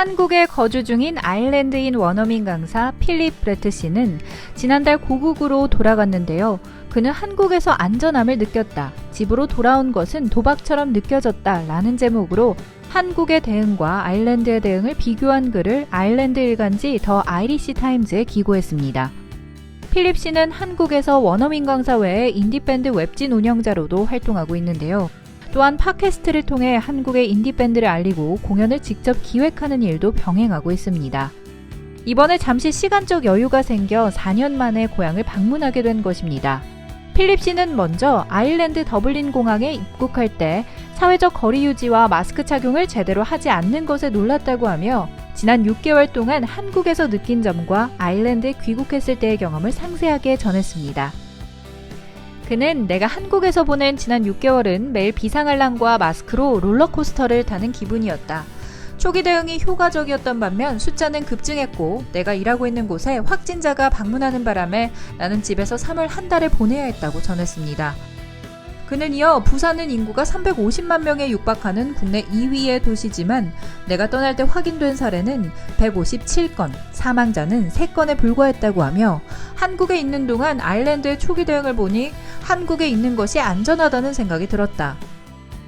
한국에 거주 중인 아일랜드인 원어민 강사 필립 브래트 씨는 지난달 고국으로 돌아갔는데요. 그는 한국에서 안전함을 느꼈다. 집으로 돌아온 것은 도박처럼 느껴졌다. 라는 제목으로 한국의 대응과 아일랜드의 대응을 비교한 글을 아일랜드 일간지 더 아이리시 타임즈에 기고했습니다. 필립 씨는 한국에서 원어민 강사 외에 인디밴드 웹진 운영자로도 활동하고 있는데요. 또한 팟캐스트를 통해 한국의 인디밴드를 알리고 공연을 직접 기획하는 일도 병행하고 있습니다. 이번에 잠시 시간적 여유가 생겨 4년 만에 고향을 방문하게 된 것입니다. 필립 씨는 먼저 아일랜드 더블린 공항에 입국할 때 사회적 거리 유지와 마스크 착용을 제대로 하지 않는 것에 놀랐다고 하며 지난 6개월 동안 한국에서 느낀 점과 아일랜드에 귀국했을 때의 경험을 상세하게 전했습니다. 그는 내가 한국에서 보낸 지난 6개월은 매일 비상알람과 마스크로 롤러코스터를 타는 기분이었다. 초기 대응이 효과적이었던 반면 숫자는 급증했고 내가 일하고 있는 곳에 확진자가 방문하는 바람에 나는 집에서 3월 한 달을 보내야 했다고 전했습니다. 그는 이어 부산은 인구가 350만 명에 육박하는 국내 2위의 도시지만 내가 떠날 때 확인된 사례는 157건, 사망자는 3건에 불과했다고 하며 한국에 있는 동안 아일랜드의 초기 대응을 보니 한국에 있는 것이 안전하다는 생각이 들었다.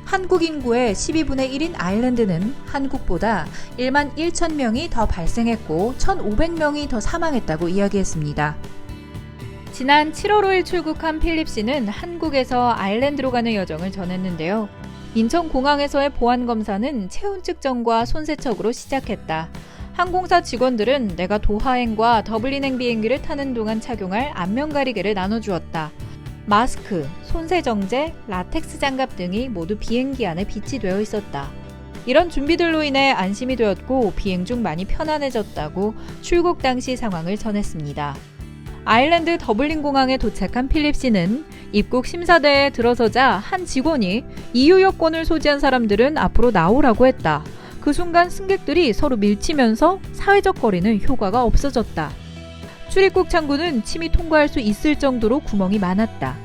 한국 인구의 12분의 1인 아일랜드는 한국보다 1만 1천 명이 더 발생했고 1,500명이 더 사망했다고 이야기했습니다. 지난 7월 5일 출국한 필립 씨는 한국에서 아일랜드로 가는 여정을 전했는데요. 인천공항에서의 보안검사는 체온 측정과 손세척으로 시작했다. 항공사 직원들은 내가 도하행과 더블린행 비행기를 타는 동안 착용할 안면 가리개를 나눠주었다. 마스크, 손세정제, 라텍스 장갑 등이 모두 비행기 안에 비치되어 있었다. 이런 준비들로 인해 안심이 되었고 비행 중 많이 편안해졌다고 출국 당시 상황을 전했습니다. 아일랜드 더블린 공항에 도착한 필립 씨는 입국 심사대에 들어서자 한 직원이 EU 여권을 소지한 사람들은 앞으로 나오라고 했다. 그 순간 승객들이 서로 밀치면서 사회적 거리는 효과가 없어졌다. 출입국 창구는 침이 통과할 수 있을 정도로 구멍이 많았다.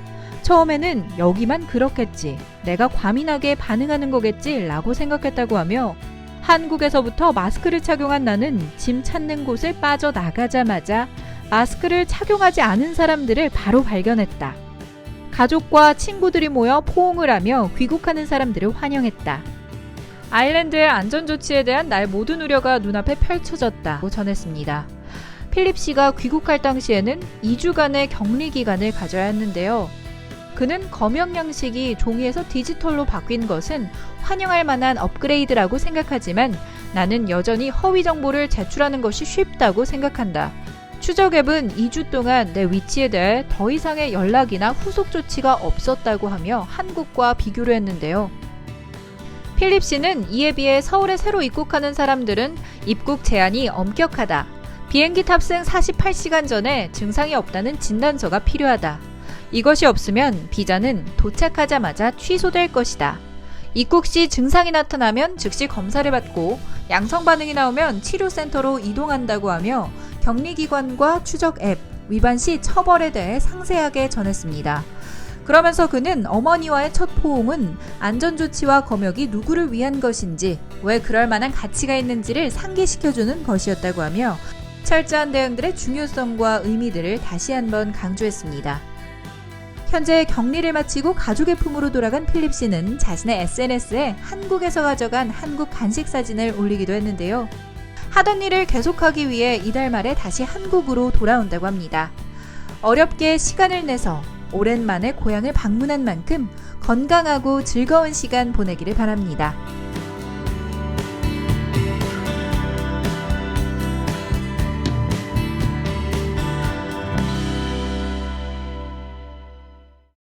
처음에는 여기만 그렇겠지, 내가 과민하게 반응하는 거겠지 라고 생각했다고 하며 한국에서부터 마스크를 착용한 나는 짐 찾는 곳을 빠져나가자마자 마스크를 착용하지 않은 사람들을 바로 발견했다. 가족과 친구들이 모여 포옹을 하며 귀국하는 사람들을 환영했다. 아일랜드의 안전조치에 대한 나의 모든 우려가 눈앞에 펼쳐졌다고 전했습니다. 필립 씨가 귀국할 당시에는 2주간의 격리 기간을 가져야 했는데요. 그는 검역 양식이 종이에서 디지털로 바뀐 것은 환영할 만한 업그레이드라고 생각하지만 나는 여전히 허위 정보를 제출하는 것이 쉽다고 생각한다. 추적 앱은 2주 동안 내 위치에 대해 더 이상의 연락이나 후속 조치가 없었다고 하며 한국과 비교를 했는데요. 필립 씨는 이에 비해 서울에 새로 입국하는 사람들은 입국 제한이 엄격하다. 비행기 탑승 48시간 전에 증상이 없다는 진단서가 필요하다. 이것이 없으면 비자는 도착하자마자 취소될 것이다. 입국 시 증상이 나타나면 즉시 검사를 받고 양성 반응이 나오면 치료센터로 이동한다고 하며 격리기관과 추적 앱, 위반 시 처벌에 대해 상세하게 전했습니다. 그러면서 그는 어머니와의 첫 포옹은 안전조치와 검역이 누구를 위한 것인지, 왜 그럴 만한 가치가 있는지를 상기시켜주는 것이었다고 하며 철저한 대응들의 중요성과 의미들을 다시 한번 강조했습니다. 현재 격리를 마치고 가족의 품으로 돌아간 필립 씨는 자신의 SNS에 한국에서 가져간 한국 간식 사진을 올리기도 했는데요. 하던 일을 계속하기 위해 이달 말에 다시 한국으로 돌아온다고 합니다. 어렵게 시간을 내서 오랜만에 고향을 방문한 만큼 건강하고 즐거운 시간 보내기를 바랍니다.